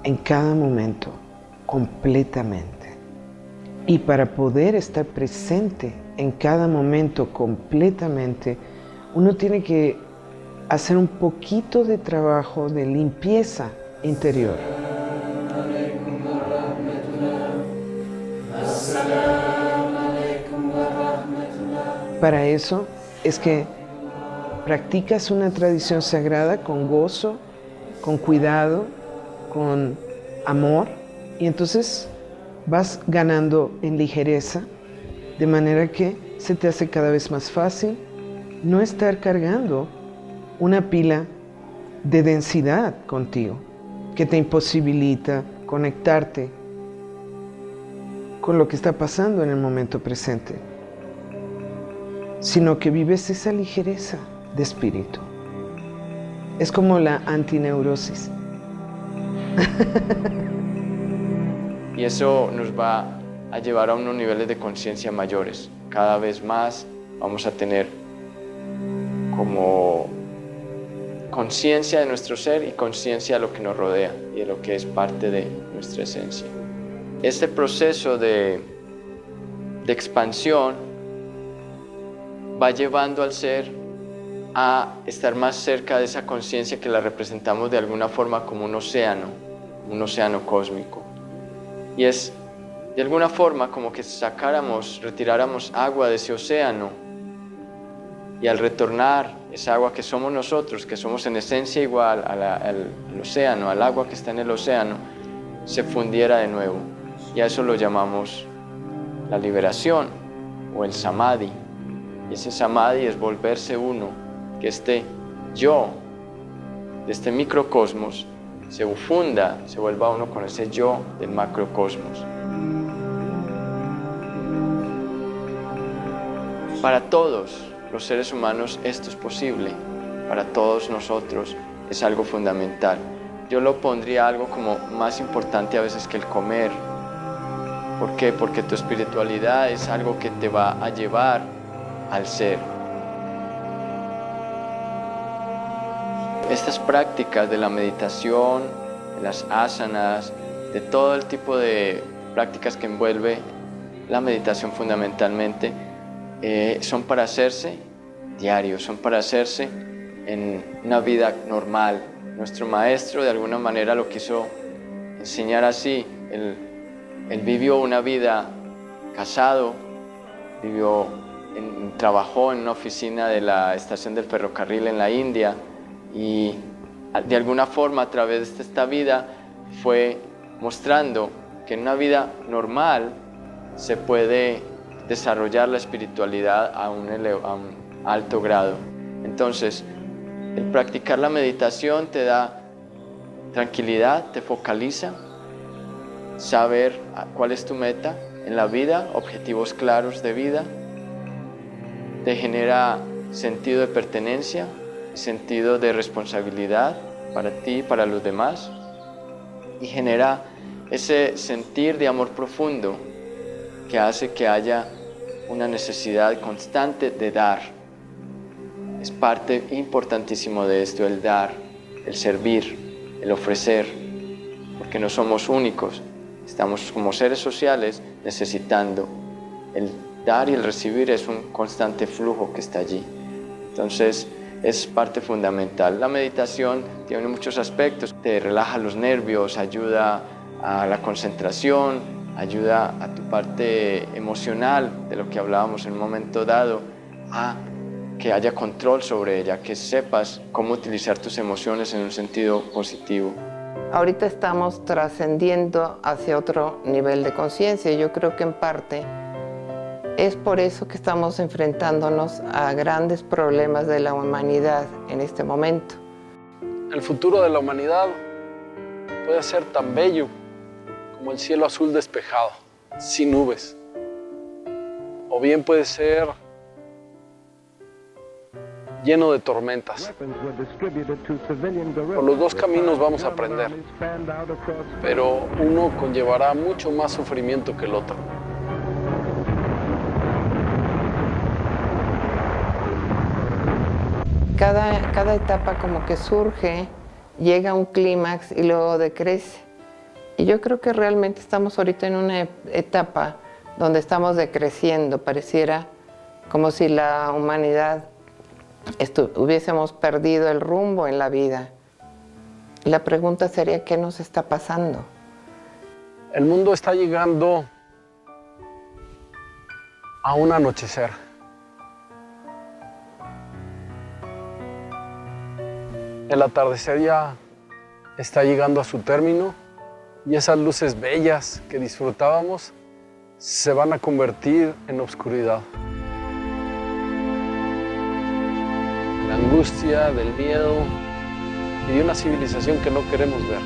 en cada momento, completamente. Y para poder estar presente en cada momento completamente, uno tiene que hacer un poquito de trabajo de limpieza interior. Para eso es que practicas una tradición sagrada con gozo, con cuidado, con amor, y entonces vas ganando en ligereza, de manera que se te hace cada vez más fácil no estar cargando una pila de densidad contigo, que te imposibilita conectarte con lo que está pasando en el momento presente, sino que vives esa ligereza de espíritu. Es como la antineurosis. Y eso nos va a llevar a unos niveles de conciencia mayores. Cada vez más vamos a tener como conciencia de nuestro ser y conciencia de lo que nos rodea y de lo que es parte de nuestra esencia. Este proceso de expansión va llevando al ser a estar más cerca de esa conciencia que la representamos de alguna forma como un océano cósmico. Y es de alguna forma como que retiráramos agua de ese océano, y al retornar esa agua que somos nosotros, que somos en esencia igual al océano, al agua que está en el océano, se fundiera de nuevo. Y a eso lo llamamos la liberación o el samadhi. Y ese samadhi es volverse uno, que este yo de este microcosmos se funda, se vuelva uno con ese yo del macrocosmos. Para todos los seres humanos esto es posible, para todos nosotros es algo fundamental. Yo lo pondría algo como más importante a veces que el comer. ¿Por qué? Porque tu espiritualidad es algo que te va a llevar al ser. Estas prácticas de la meditación, de las asanas, de todo el tipo de prácticas que envuelve la meditación fundamentalmente, son para hacerse diarios, son para hacerse en una vida normal. Nuestro maestro de alguna manera lo quiso enseñar así. Él vivió una vida casado, trabajó en una oficina de la estación del ferrocarril en la India, y de alguna forma a través de esta vida fue mostrando que en una vida normal se puede desarrollar la espiritualidad a un alto grado. Entonces, el practicar la meditación te da tranquilidad, te focaliza, saber cuál es tu meta en la vida, objetivos claros de vida, te genera sentido de pertenencia, sentido de responsabilidad para ti y para los demás, y genera ese sentir de amor profundo que hace que haya una necesidad constante de dar. Es parte importantísimo de esto, el dar, el servir, el ofrecer, porque no somos únicos, estamos como seres sociales necesitando el dar y el recibir es un constante flujo que está allí. Entonces, es parte fundamental. La meditación tiene muchos aspectos. Te relaja los nervios, ayuda a la concentración, ayuda a tu parte emocional, de lo que hablábamos en un momento dado, a que haya control sobre ella, que sepas cómo utilizar tus emociones en un sentido positivo. Ahorita estamos trascendiendo hacia otro nivel de conciencia y yo creo que en parte es por eso que estamos enfrentándonos a grandes problemas de la humanidad en este momento. El futuro de la humanidad puede ser tan bello como el cielo azul despejado, sin nubes. O bien puede ser lleno de tormentas. Por los dos caminos vamos a aprender, pero uno conllevará mucho más sufrimiento que el otro. Cada etapa como que surge, llega a un clímax y luego decrece. Y yo creo que realmente estamos ahorita en una etapa donde estamos decreciendo. Pareciera como si la humanidad hubiésemos perdido el rumbo en la vida. Y la pregunta sería, ¿qué nos está pasando? El mundo está llegando a un anochecer. El atardecer ya está llegando a su término y esas luces bellas que disfrutábamos se van a convertir en oscuridad. La angustia, del miedo y de una civilización que no queremos ver.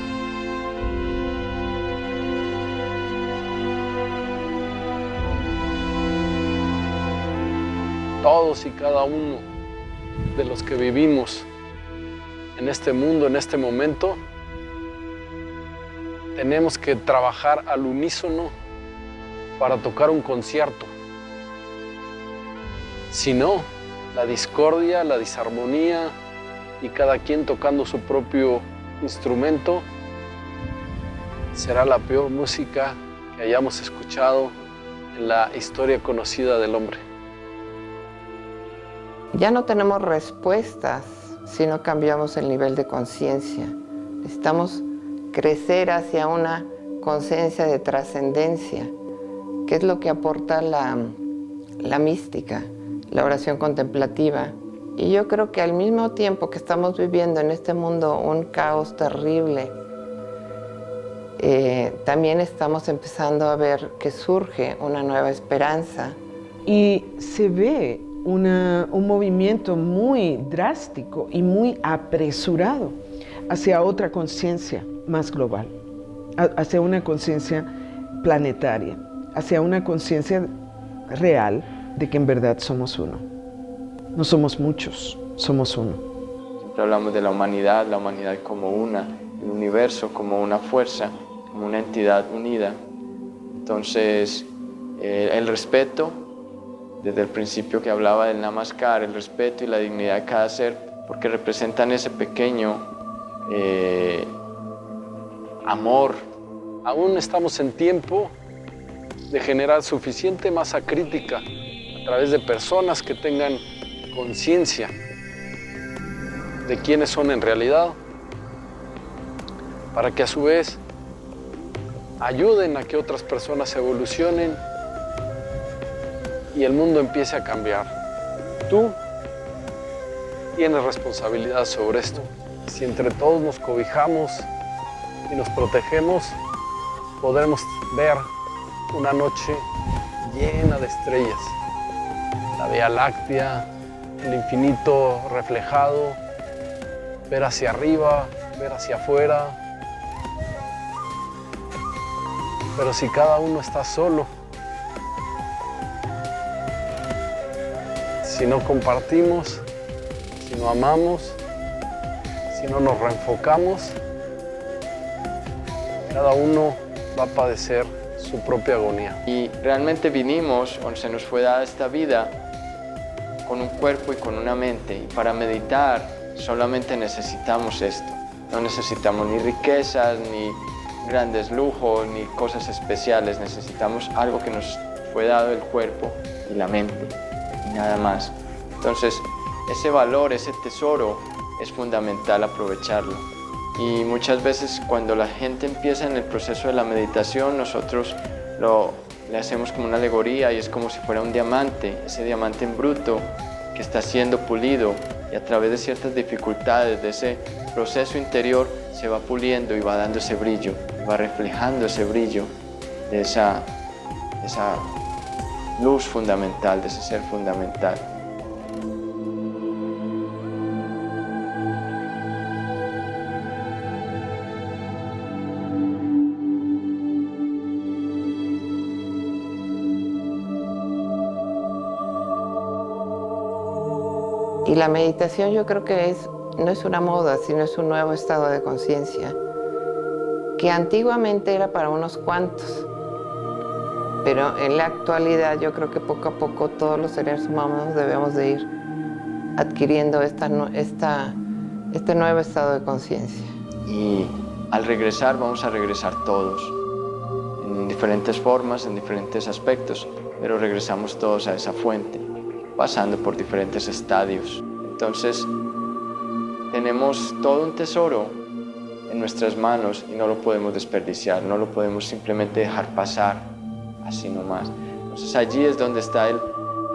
Todos y cada uno de los que vivimos en este mundo, en este momento, tenemos que trabajar al unísono para tocar un concierto. Si no, la discordia, la disarmonía y cada quien tocando su propio instrumento será la peor música que hayamos escuchado en la historia conocida del hombre. Ya no tenemos respuestas si no cambiamos el nivel de conciencia. Necesitamos crecer hacia una conciencia de trascendencia, que es lo que aporta la mística, la oración contemplativa. Y yo creo que al mismo tiempo que estamos viviendo en este mundo un caos terrible, también estamos empezando a ver que surge una nueva esperanza. Y se ve un movimiento muy drástico y muy apresurado hacia otra conciencia más global, hacia una conciencia planetaria, hacia una conciencia real de que en verdad somos uno. No somos muchos, somos uno. Siempre hablamos de la humanidad como una, el universo como una fuerza, como una entidad unida. Entonces, el respeto, desde el principio que hablaba del Namaskar, el respeto y la dignidad de cada ser, porque representan ese pequeño amor. Aún estamos en tiempo de generar suficiente masa crítica a través de personas que tengan conciencia de quiénes son en realidad, para que a su vez ayuden a que otras personas evolucionen y el mundo empiece a cambiar. Tú tienes responsabilidad sobre esto. Si entre todos nos cobijamos y nos protegemos, podremos ver una noche llena de estrellas. La Vía Láctea, el infinito reflejado, ver hacia arriba, ver hacia afuera. Pero si cada uno está solo, si no compartimos, si no amamos, si no nos reenfocamos, cada uno va a padecer su propia agonía. Y realmente vinimos, o se nos fue dada esta vida, con un cuerpo y con una mente. Y para meditar solamente necesitamos esto. No necesitamos ni riquezas, ni grandes lujos, ni cosas especiales. Necesitamos algo que nos fue dado el cuerpo y la mente, y nada más. Entonces, ese valor, ese tesoro, es fundamental aprovecharlo. Y muchas veces cuando la gente empieza en el proceso de la meditación, nosotros le hacemos como una alegoría y es como si fuera un diamante, ese diamante en bruto que está siendo pulido y a través de ciertas dificultades, de ese proceso interior, se va puliendo y va dando ese brillo, y va reflejando ese brillo de esa luz fundamental, de ese ser fundamental. Y la meditación yo creo que no es una moda, sino es un nuevo estado de conciencia, que antiguamente era para unos cuantos, pero en la actualidad yo creo que poco a poco todos los seres humanos debemos de ir adquiriendo este nuevo estado de conciencia. Y al regresar vamos a regresar todos, en diferentes formas, en diferentes aspectos, pero regresamos todos a esa fuente, pasando por diferentes estadios. Entonces, tenemos todo un tesoro en nuestras manos y no lo podemos desperdiciar, no lo podemos simplemente dejar pasar así nomás. Entonces allí es donde está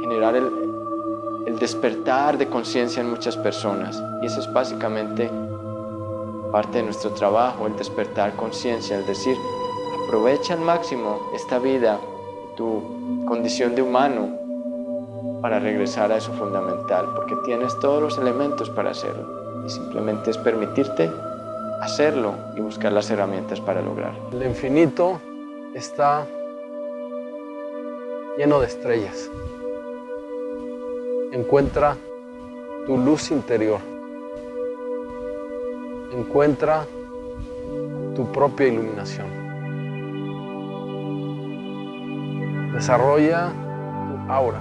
generar el despertar de conciencia en muchas personas, y eso es básicamente parte de nuestro trabajo, el despertar conciencia, es decir, aprovecha al máximo esta vida, tu condición de humano, para regresar a eso fundamental, porque tienes todos los elementos para hacerlo y simplemente es permitirte hacerlo y buscar las herramientas para lograrlo. El infinito está lleno de estrellas. Encuentra tu luz interior. Encuentra tu propia iluminación. Desarrolla tu aura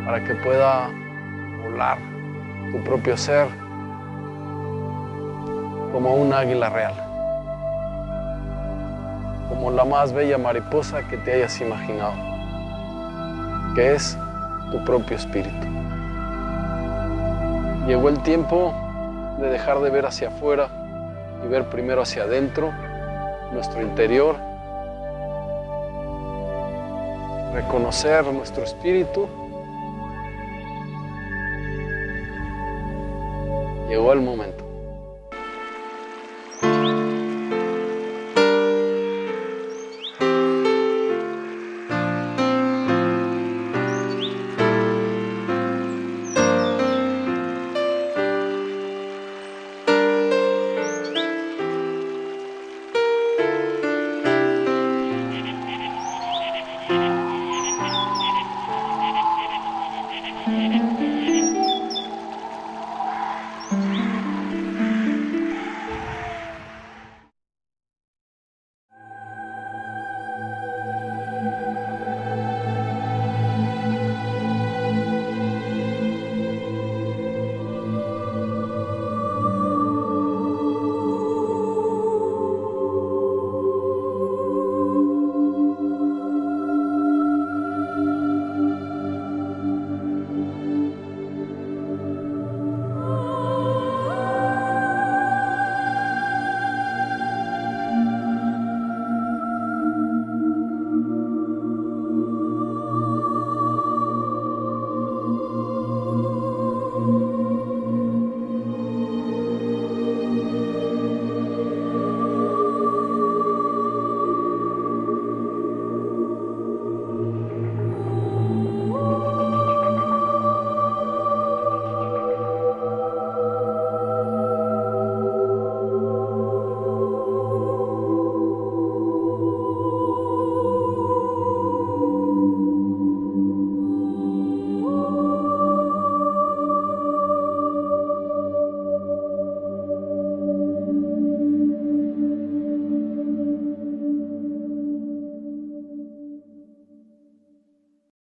para que pueda volar tu propio ser como un águila real, como la más bella mariposa que te hayas imaginado, que es tu propio espíritu. Llegó el tiempo de dejar de ver hacia afuera y ver primero hacia adentro, nuestro interior, reconocer nuestro espíritu. Llegó el momento.